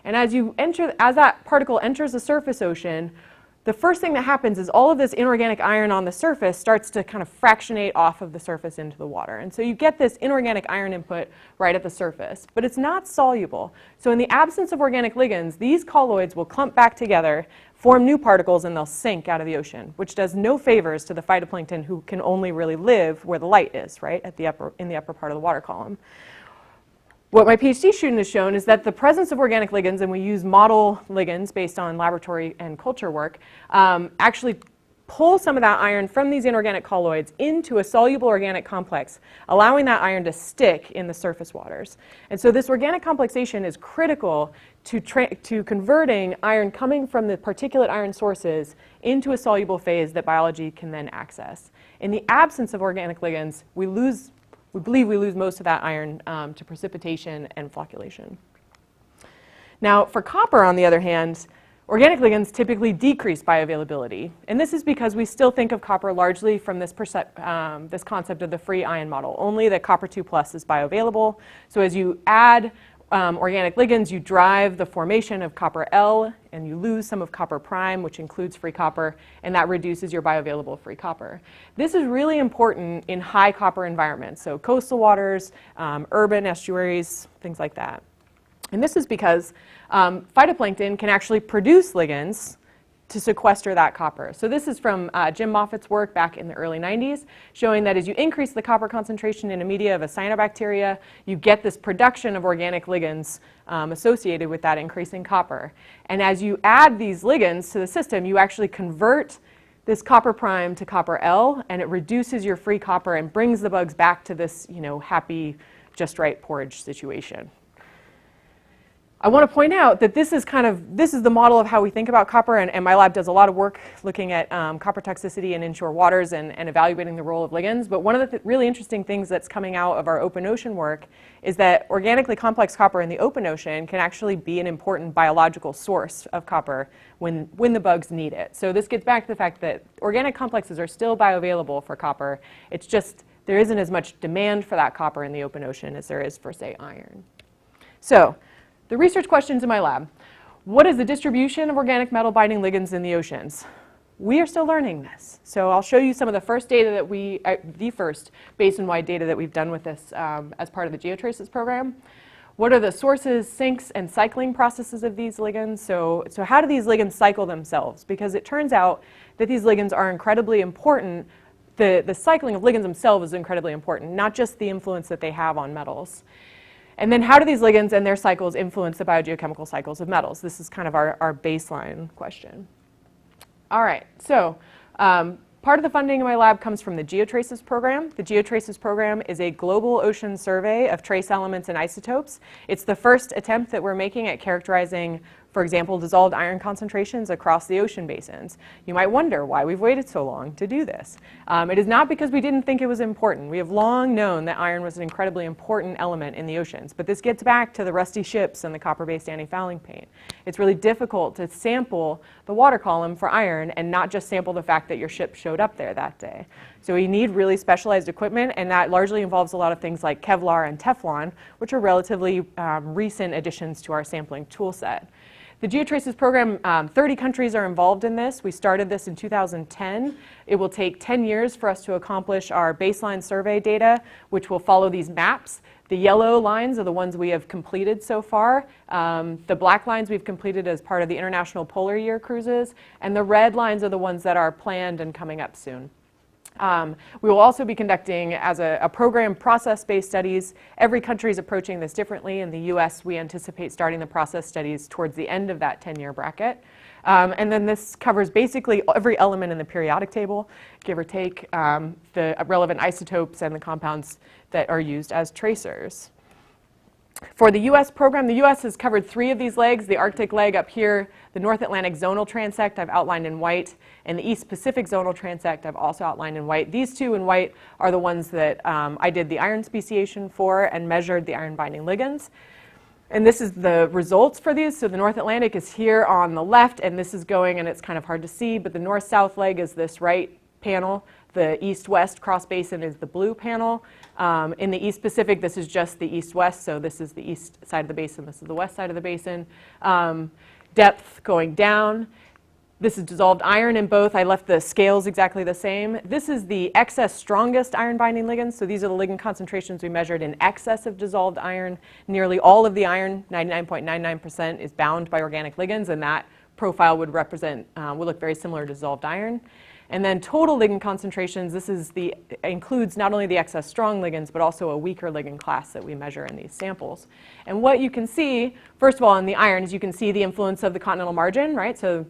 And as that particle enters the surface ocean, the first thing that happens is all of this inorganic iron on the surface starts to kind of fractionate off of the surface into the water. And so you get this inorganic iron input right at the surface, but it's not soluble. So in the absence of organic ligands, these colloids will clump back together, form new particles, and they'll sink out of the ocean, which does no favors to the phytoplankton who can only really live where the light is, right, in the upper part of the water column. What my PhD student has shown is that the presence of organic ligands, and we use model ligands based on laboratory and culture work, actually pull some of that iron from these inorganic colloids into a soluble organic complex, allowing that iron to stick in the surface waters. And so this organic complexation is critical to converting iron coming from the particulate iron sources into a soluble phase that biology can then access. In the absence of organic ligands, we believe we lose most of that iron to precipitation and flocculation. Now, for copper, on the other hand, organic ligands typically decrease bioavailability. And this is because we still think of copper largely from this concept of the free ion model, only that copper 2+ is bioavailable. So as you add organic ligands, you drive the formation of copper L, and you lose some of copper prime, which includes free copper, and that reduces your bioavailable free copper. This is really important in high copper environments, so coastal waters, urban estuaries, things like that. And this is because phytoplankton can actually produce ligands to sequester that copper. So this is from Jim Moffat's work back in the early 90s, showing that as you increase the copper concentration in a media of a cyanobacteria, you get this production of organic ligands associated with that increasing copper. And as you add these ligands to the system, you actually convert this copper prime to copper L, and it reduces your free copper and brings the bugs back to this, happy, just right porridge situation. I want to point out that this is the model of how we think about copper, and my lab does a lot of work looking at copper toxicity in inshore waters and evaluating the role of ligands. But one of the really interesting things that's coming out of our open ocean work is that organically complex copper in the open ocean can actually be an important biological source of copper when the bugs need it. So this gets back to the fact that organic complexes are still bioavailable for copper. It's just there isn't as much demand for that copper in the open ocean as there is for, say, iron. So the research questions in my lab: what is the distribution of organic metal binding ligands in the oceans? We are still learning this. So I'll show you some of the first data that the first basin-wide data that we've done with this as part of the Geo Traces program. What are the sources, sinks, and cycling processes of these ligands? So how do these ligands cycle themselves? Because it turns out that these ligands are incredibly important. The cycling of ligands themselves is incredibly important, not just the influence that they have on metals. And then how do these ligands and their cycles influence the biogeochemical cycles of metals? This is kind of our baseline question. All right, so part of the funding in my lab comes from the Geo Traces Program. The Geo Traces Program is a global ocean survey of trace elements and isotopes. It's the first attempt that we're making at characterizing, for example, dissolved iron concentrations across the ocean basins. You might wonder why we've waited so long to do this. It is not because we didn't think it was important. We have long known that iron was an incredibly important element in the oceans, but this gets back to the rusty ships and the copper-based anti-fouling paint. It's really difficult to sample the water column for iron and not just sample the fact that your ship showed up there that day. So we need really specialized equipment, and that largely involves a lot of things like Kevlar and Teflon, which are relatively recent additions to our sampling tool set. The Geo Traces program, 30 countries are involved in this. We started this in 2010. It will take 10 years for us to accomplish our baseline survey data, which will follow these maps. The yellow lines are the ones we have completed so far. The black lines we've completed as part of the International Polar Year cruises, and the red lines are the ones that are planned and coming up soon. We will also be conducting, as a program, process-based studies. Every country is approaching this differently. In the US, we anticipate starting the process studies towards the end of that 10-year bracket. And then this covers basically every element in the periodic table, give or take, the relevant isotopes and the compounds that are used as tracers. For the US program, the US has covered 3 of these legs: the Arctic leg up here, the North Atlantic zonal transect I've outlined in white, and the East Pacific zonal transect I've also outlined in white. These 2 in white are the ones that I did the iron speciation for and measured the iron binding ligands. And this is the results for these. So the North Atlantic is here on the left, and this is going, and it's kind of hard to see, but the north-south leg is this right panel. The east-west cross basin is the blue panel. In the East Pacific, this is just the east-west, so this is the east side of the basin, this is the west side of the basin. Depth going down. This is dissolved iron in both. I left the scales exactly the same. This is the excess strongest iron-binding ligands. So these are the ligand concentrations we measured in excess of dissolved iron. Nearly all of the iron, 99.99%, is bound by organic ligands, and that profile would look very similar to dissolved iron. And then total ligand concentrations, includes not only the excess strong ligands, but also a weaker ligand class that we measure in these samples. And what you can see, first of all, in the iron, is you can see the influence of the continental margin, right? So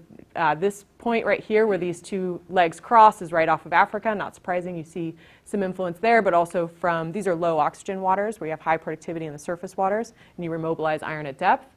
this point right here where these two legs cross is right off of Africa. Not surprising, you see some influence there, but also from, these are low oxygen waters where you have high productivity in the surface waters, and you remobilize iron at depth.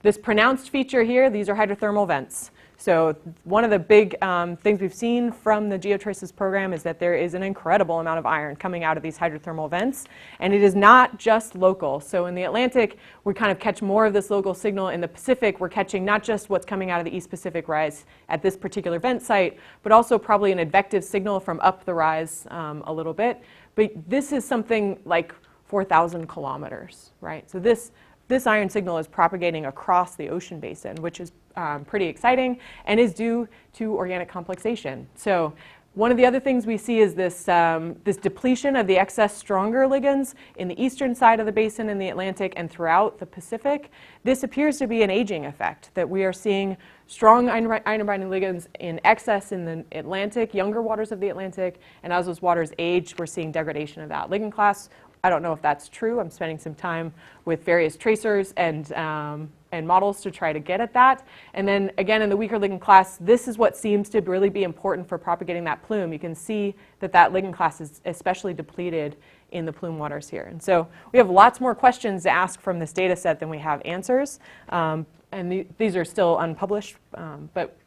This pronounced feature here, these are hydrothermal vents. So one of the big things we've seen from the Geo Traces program is that there is an incredible amount of iron coming out of these hydrothermal vents, and it is not just local. So in the Atlantic, we kind of catch more of this local signal. In the Pacific, we're catching not just what's coming out of the East Pacific rise at this particular vent site, but also probably an advective signal from up the rise a little bit. But this is something like 4,000 kilometers, right? So this iron signal is propagating across the ocean basin, which is pretty exciting and is due to organic complexation. So one of the other things we see is this depletion of the excess stronger ligands in the eastern side of the basin in the Atlantic and throughout the Pacific. This appears to be an aging effect, that we are seeing strong iron-binding ligands in excess in the Atlantic, younger waters of the Atlantic, and as those waters age, we're seeing degradation of that ligand class. I don't know if that's true. I'm spending some time with various tracers and models to try to get at that. And then again, in the weaker ligand class, this is what seems to really be important for propagating that plume. You can see that that ligand class is especially depleted in the plume waters here. And so we have lots more questions to ask from this data set than we have answers. And these are still unpublished, but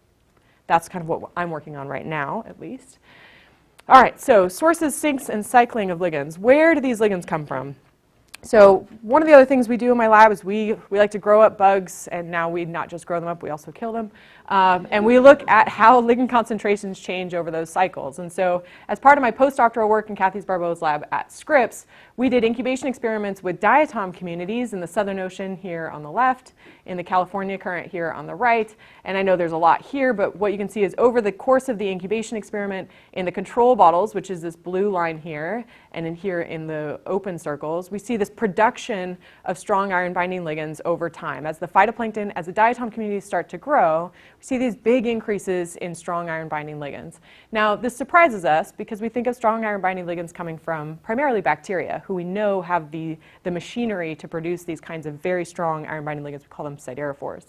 that's kind of what I'm working on right now, at least. All right, so sources, sinks, and cycling of ligands. Where do these ligands come from? So one of the other things we do in my lab is we like to grow up bugs, and now we not just grow them up, we also kill them. And we look at how ligand concentrations change over those cycles. And so as part of my postdoctoral work in Kathy Barbeau's lab at Scripps, we did incubation experiments with diatom communities in the Southern Ocean here on the left, in the California current here on the right. And I know there's a lot here, but what you can see is over the course of the incubation experiment in the control bottles, which is this blue line here, and in here in the open circles, we see this production of strong iron-binding ligands over time. As the phytoplankton, as the diatom communities start to grow, we see these big increases in strong iron-binding ligands. Now, this surprises us because we think of strong iron-binding ligands coming from primarily bacteria, who we know have the machinery to produce these kinds of very strong iron-binding ligands. We call them siderophores.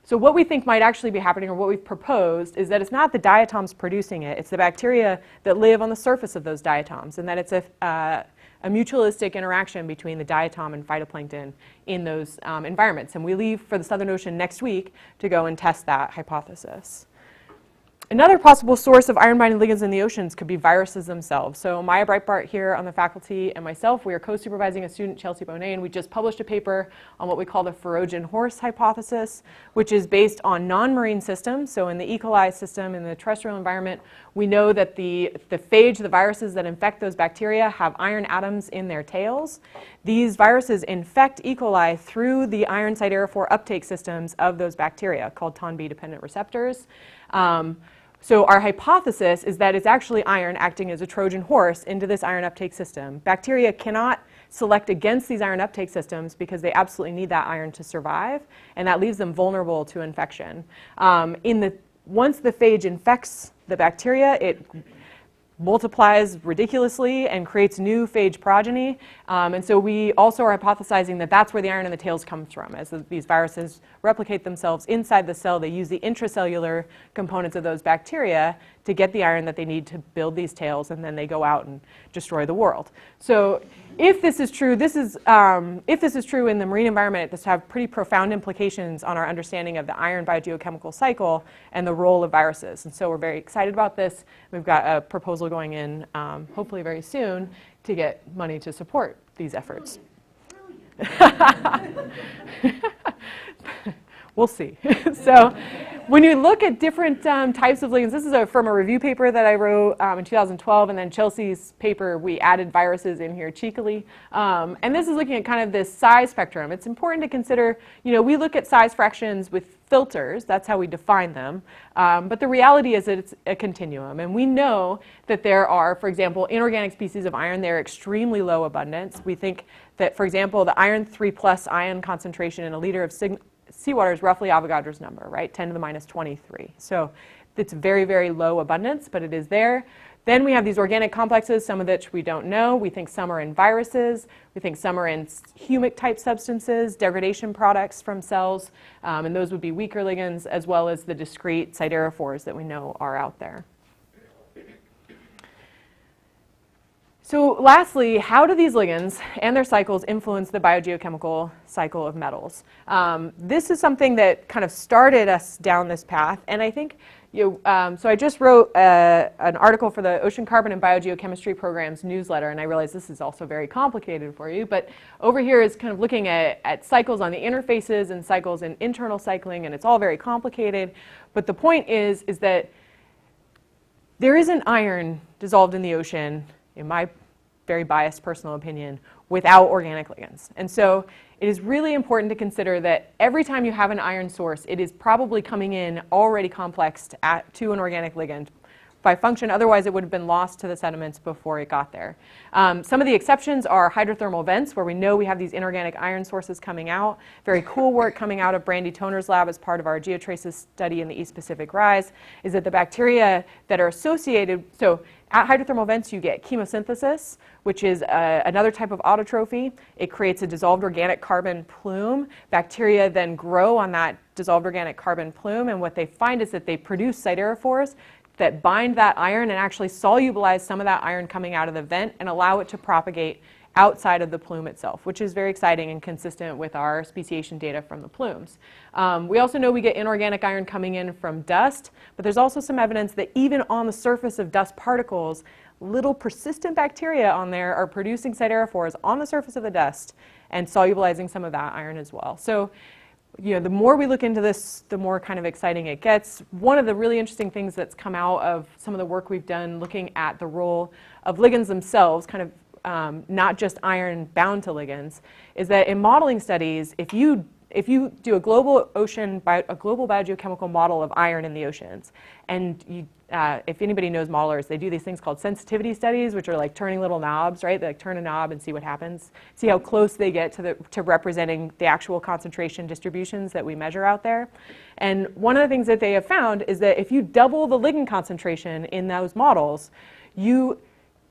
So what we think might actually be happening, or what we've proposed, is that it's not the diatoms producing it, it's the bacteria that live on the surface of those diatoms, and that it's a mutualistic interaction between the diatom and phytoplankton in those environments. And we leave for the Southern Ocean next week to go and test that hypothesis. Another possible source of iron-binding ligands in the oceans could be viruses themselves. So Maya Breitbart here on the faculty and myself, we are co-supervising a student, Chelsea Bonet, and we just published a paper on what we call the Trojan horse hypothesis, which is based on non-marine systems. So in the E. coli system, in the terrestrial environment, we know that the phage, the viruses that infect those bacteria, have iron atoms in their tails. These viruses infect E. coli through the iron siderophore uptake systems of those bacteria, called TON-B-dependent receptors. So our hypothesis is that it's actually iron acting as a Trojan horse into this iron uptake system. Bacteria cannot select against these iron uptake systems because they absolutely need that iron to survive, and that leaves them vulnerable to infection. Once the phage infects the bacteria, it multiplies ridiculously and creates new phage progeny. And so we also are hypothesizing that that's where the iron in the tails comes from. As these viruses replicate themselves inside the cell, they use the intracellular components of those bacteria to get the iron that they need to build these tails, and then they go out and destroy the world. So if this is true, if this is true in the marine environment, this have pretty profound implications on our understanding of the iron biogeochemical cycle and the role of viruses. And so we're very excited about this. We've got a proposal going in, hopefully very soon, to get money to support these efforts. We'll see. So when you look at different types of ligands, this is from a review paper that I wrote in 2012, and then Chelsea's paper, we added viruses in here cheekily. And this is looking at kind of this size spectrum. It's important to consider, we look at size fractions with filters. That's how we define them. But the reality is that it's a continuum. And we know that there are, for example, inorganic species of iron. They're extremely low abundance. We think that, for example, the iron 3+ ion concentration in a liter of seawater is roughly Avogadro's number, right? 10 to the minus 23. So it's very, very low abundance, but it is there. Then we have these organic complexes, some of which we don't know. We think some are in viruses. We think some are in humic-type substances, degradation products from cells, and those would be weaker ligands, as well as the discrete siderophores that we know are out there. So lastly, how do these ligands and their cycles influence the biogeochemical cycle of metals? This is something that kind of started us down this path, and I think so I just wrote an article for the Ocean Carbon and Biogeochemistry Program's newsletter, and I realize this is also very complicated for you, but over here is kind of looking at cycles on the interfaces and cycles in internal cycling, and it's all very complicated. But the point is that there isn't iron dissolved in the ocean, in my very biased personal opinion, without organic ligands. And so it is really important to consider that every time you have an iron source, it is probably coming in already complexed to an organic ligand by function. Otherwise, it would have been lost to the sediments before it got there. Some of the exceptions are hydrothermal vents, where we know we have these inorganic iron sources coming out. Very cool work coming out of Brandy Toner's lab as part of our Geo Traces study in the East Pacific Rise is that the bacteria that are associated, so at hydrothermal vents, you get chemosynthesis, which is another type of autotrophy. It creates a dissolved organic carbon plume. Bacteria then grow on that dissolved organic carbon plume, and what they find is that they produce siderophores that bind that iron and actually solubilize some of that iron coming out of the vent and allow it to propagate outside of the plume itself, which is very exciting and consistent with our speciation data from the plumes. We also know we get inorganic iron coming in from dust, but there's also some evidence that even on the surface of dust particles, little persistent bacteria on there are producing siderophores on the surface of the dust and solubilizing some of that iron as well. So, the more we look into this, the more kind of exciting it gets. One of the really interesting things that's come out of some of the work we've done looking at the role of ligands themselves, kind of not just iron bound to ligands, is that in modeling studies, if you do a global biogeochemical model of iron in the oceans, and if anybody knows modelers, they do these things called sensitivity studies, which are like turning little knobs, right? They like turn a knob and see what happens, see how close they get to representing the actual concentration distributions that we measure out there. And one of the things that they have found is that if you double the ligand concentration in those models, you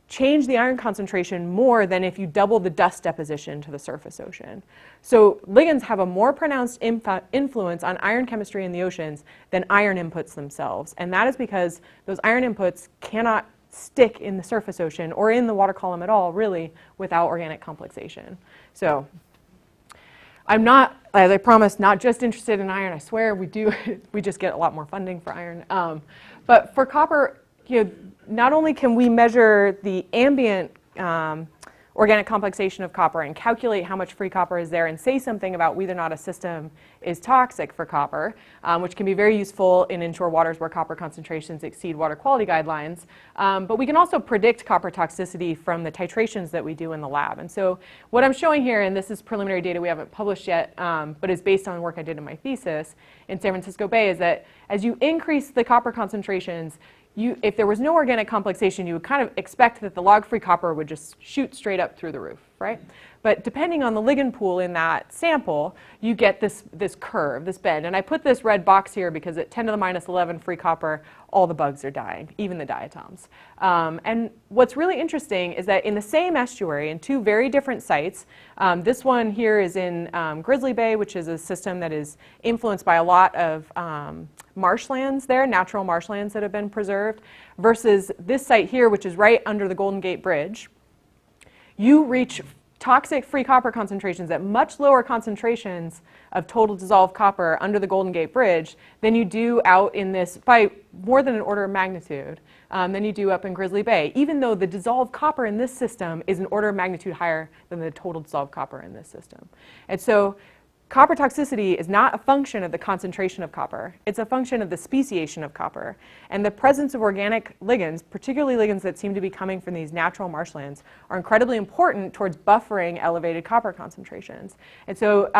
change the iron concentration more than if you double the dust deposition to the surface ocean. So ligands have a more pronounced influence on iron chemistry in the oceans than iron inputs themselves. And that is because those iron inputs cannot stick in the surface ocean or in the water column at all, really, without organic complexation. So I'm not, as I promised, not just interested in iron. I swear we do. We just get a lot more funding for iron. But for copper, not only can we measure the ambient organic complexation of copper and calculate how much free copper is there and say something about whether or not a system is toxic for copper, which can be very useful in inshore waters where copper concentrations exceed water quality guidelines. But we can also predict copper toxicity from the titrations that we do in the lab. And so what I'm showing here, and this is preliminary data we haven't published yet, but is based on work I did in my thesis in San Francisco Bay, is that as you increase the copper concentrations, if there was no organic complexation, you would kind of expect that the log-free copper would just shoot straight up through the roof, right? But depending on the ligand pool in that sample, you get this curve, this bend. And I put this red box here because at 10 to the minus 11 free copper, all the bugs are dying, even the diatoms. And what's really interesting is that in the same estuary, in two very different sites, this one here is in Grizzly Bay, which is a system that is influenced by a lot of marshlands there, natural marshlands that have been preserved, versus this site here, which is right under the Golden Gate Bridge. You reach toxic free copper concentrations at much lower concentrations of total dissolved copper under the Golden Gate Bridge than you do out in this, by more than an order of magnitude, than you do up in Grizzly Bay, even though the dissolved copper in this system is an order of magnitude higher than the total dissolved copper in this system. And so copper toxicity is not a function of the concentration of copper. It's a function of the speciation of copper. And the presence of organic ligands, particularly ligands that seem to be coming from these natural marshlands, are incredibly important towards buffering elevated copper concentrations. And so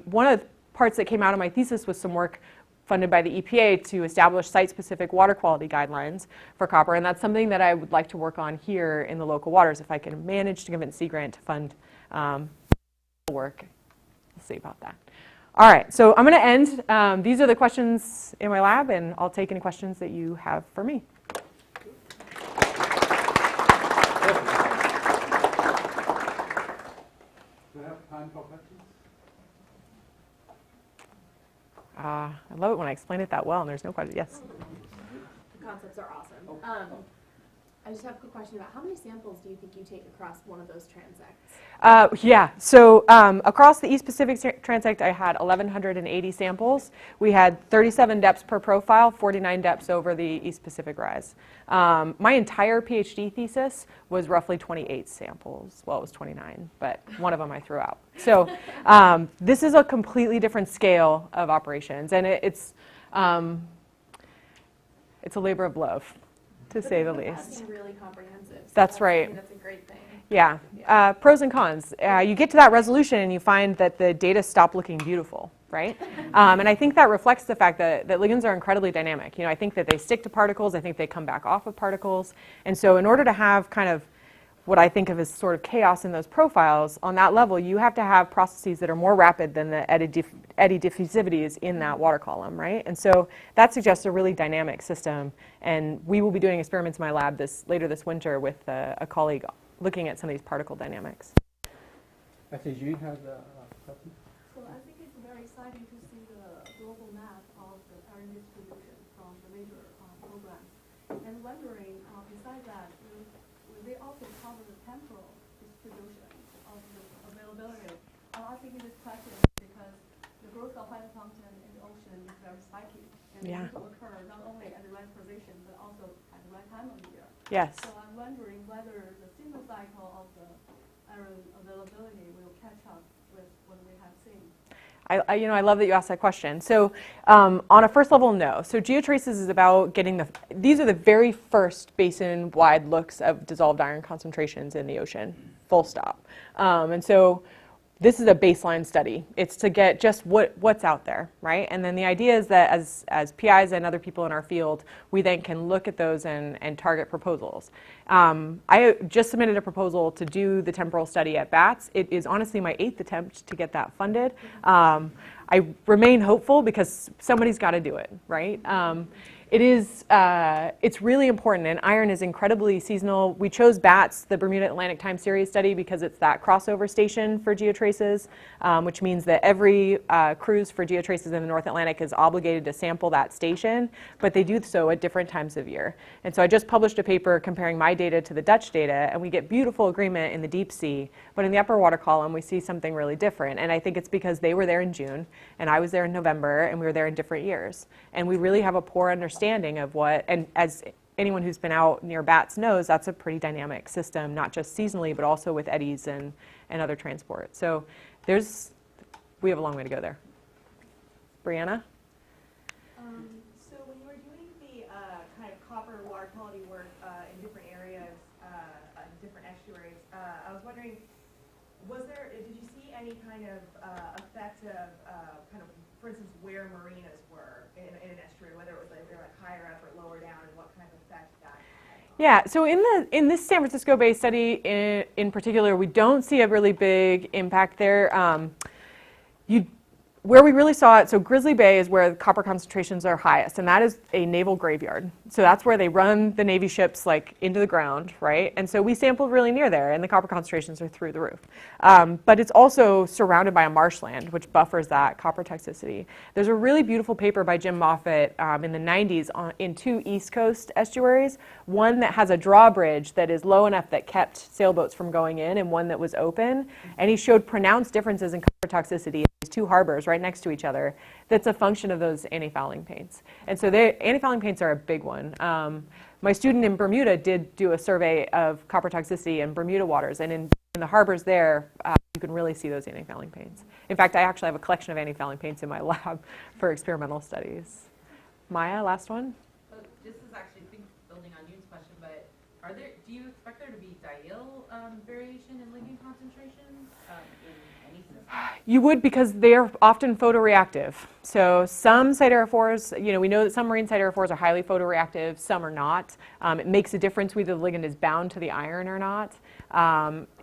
one of the parts that came out of my thesis was some work funded by the EPA to establish site-specific water quality guidelines for copper. And that's something that I would like to work on here in the local waters if I can manage to convince Sea Grant to fund work. We'll see about that. All right, so I'm going to end. These are the questions in my lab, and I'll take any questions that you have for me. Do we have time for questions? I love it when I explain it that well and there's no question. Yes? The concepts are awesome. I just have a quick question about how many samples do you think you take across one of those transects? Yeah, so across the East Pacific transect, I had 1,180 samples. We had 37 depths per profile, 49 depths over the East Pacific rise. My entire PhD thesis was roughly 28 samples. Well, it was 29, but one of them I threw out. So this is a completely different scale of operations, and it's a labor of love, to say the least. That's really comprehensive. So That's right. That's a great thing. Yeah. Pros and cons. You get to that resolution and you find that the data stop looking beautiful, right? And I think that reflects the fact that ligands are incredibly dynamic. You know, I think that they stick to particles. I think they come back off of particles. And so in order to have kind of what I think of as sort of chaos in those profiles, on that level, you have to have processes that are more rapid than the eddy diffusivities in that water column, right? And so that suggests a really dynamic system. And we will be doing experiments in my lab later this winter with a colleague looking at some of these particle dynamics. I think you have a question. So I think it's very exciting to see the global map of the iron distribution from the major programs. And wondering, besides that, will they also cover the temporal distribution of the availability? I'm asking this question because the growth of phytoplankton in the ocean is very spiky. And it will occur not only at the right position, but also at the right time of the year. Yes. So I'm wondering whether the single cycle of the iron availability will catch up with what we have seen. I love that you asked that question. So on a first level, no. So Geo Traces is about getting these are the very first basin-wide looks of dissolved iron concentrations in the ocean, full stop. And so this is a baseline study. It's to get just what's out there, right? And then the idea is that as PIs and other people in our field, we then can look at those and target proposals. I just submitted a proposal to do the temporal study at BATS. It is honestly my 8th attempt to get that funded. I remain hopeful because somebody's got to do it, right? It's really important, and iron is incredibly seasonal. We chose BATS, the Bermuda Atlantic Time Series study, because it's that crossover station for geotraces, which means that every cruise for geotraces in the North Atlantic is obligated to sample that station, but they do so at different times of year. And so I just published a paper comparing my data to the Dutch data, and we get beautiful agreement in the deep sea, but in the upper water column we see something really different. And I think it's because they were there in June, and I was there in November, and we were there in different years. And we really have a poor understanding of what, and as anyone who's been out near BATS knows, that's a pretty dynamic system, not just seasonally, but also with eddies and other transport. So we have a long way to go there. Brianna? So when you were doing the kind of copper water quality work in different areas, different estuaries, I was wondering, did you see any kind of effect of kind of, for instance, where marinas were in an estuary, whether it was like they're like higher up or lower down, and what kind of effect that had? Yeah, so in this San Francisco Bay study in particular, we don't see a really big impact there. Where we really saw it, so Grizzly Bay is where the copper concentrations are highest, and that is a naval graveyard. So that's where they run the Navy ships like into the ground, right? And so we sampled really near there, and the copper concentrations are through the roof. But it's also surrounded by a marshland, which buffers that copper toxicity. There's a really beautiful paper by Jim Moffat in the 90s in 2 East Coast estuaries, one that has a drawbridge that is low enough that kept sailboats from going in, and one that was open. And he showed pronounced differences in copper toxicity in these 2 harbors right next to each other. That's a function of those antifouling paints. And so antifouling paints are a big one. My student in Bermuda did do a survey of copper toxicity in Bermuda waters, and in in the harbors there, you can really see those antifouling paints. In fact, I actually have a collection of antifouling paints in my lab for experimental studies. Maya, last one? This is actually, I think, building on Yoon's question, but do you expect there to be diel variation in ligand concentrations in any system? You would, because they're often photoreactive. So some siderophores, we know that some marine siderophores are highly photoreactive, some are not. It makes a difference whether the ligand is bound to the iron or not.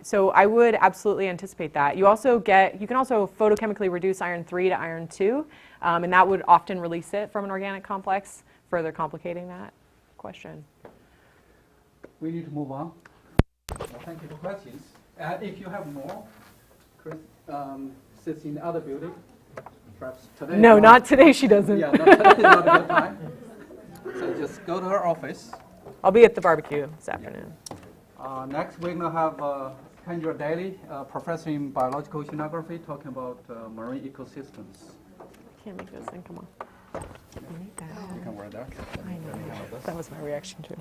So I would absolutely anticipate that. You can also photochemically reduce iron 3 to iron 2, and that would often release it from an organic complex, further complicating that question. We need to move on. Well, thank you for questions. If you have more, Chris sits in the other building. Perhaps today. No, not today she doesn't. Yeah, today is not a good time. So just go to her office. I'll be at the barbecue this afternoon. Next, we're going to have Kendra Daly, professor in biological oceanography, talking about marine ecosystems. Can't make this thing, come on. I need that. You can wear that. I know. That was my reaction too.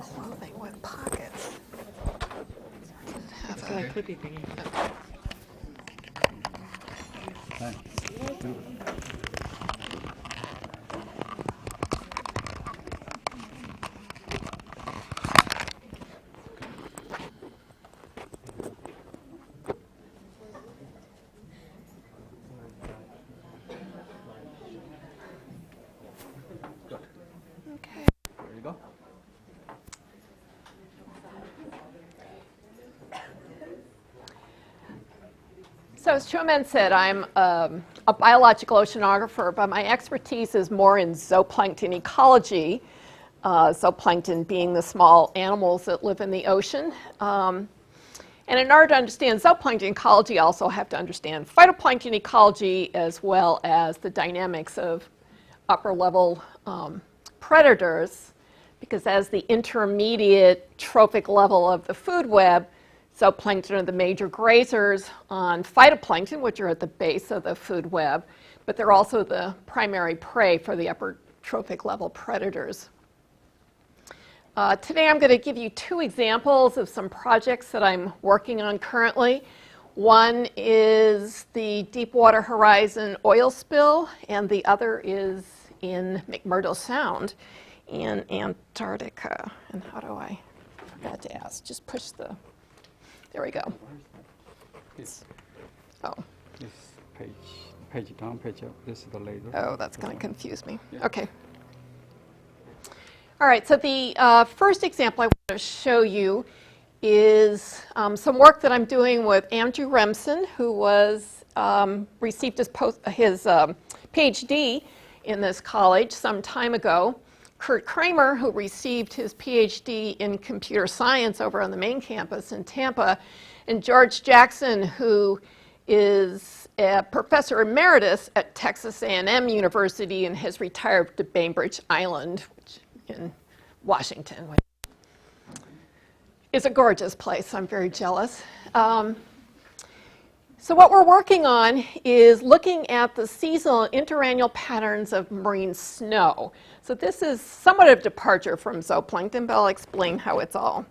Clothing with pockets. It's got a clippy thingy. Okay. There you go. So as Chomen said, I'm a biological oceanographer, but my expertise is more in zooplankton ecology, zooplankton being the small animals that live in the ocean. And in order to understand zooplankton ecology, I also have to understand phytoplankton ecology as well as the dynamics of upper level predators, because as the intermediate trophic level of the food web, zooplankton are the major grazers on phytoplankton, which are at the base of the food web, but they're also the primary prey for the upper trophic level predators. Today I'm going to give you two examples of some projects that I'm working on currently. One is the Deepwater Horizon oil spill, and the other is in McMurdo Sound in Antarctica. And how do I forgot to ask? Just push the... There we go. Oh. This page down, page up. This is the laser. Oh, that's going to confuse me. Yeah. Okay. All right, so the first example I want to show you is some work that I'm doing with Andrew Remsen, who was received his PhD in this college some time ago. Kurt Kramer, who received his PhD in computer science over on the main campus in Tampa, and George Jackson, who is a professor emeritus at Texas A&M University and has retired to Bainbridge Island, which in Washington, which is a gorgeous place. I'm very jealous. So what we're working on is looking at the seasonal interannual patterns of marine snow. So this is somewhat of a departure from zooplankton, but I'll explain how it's all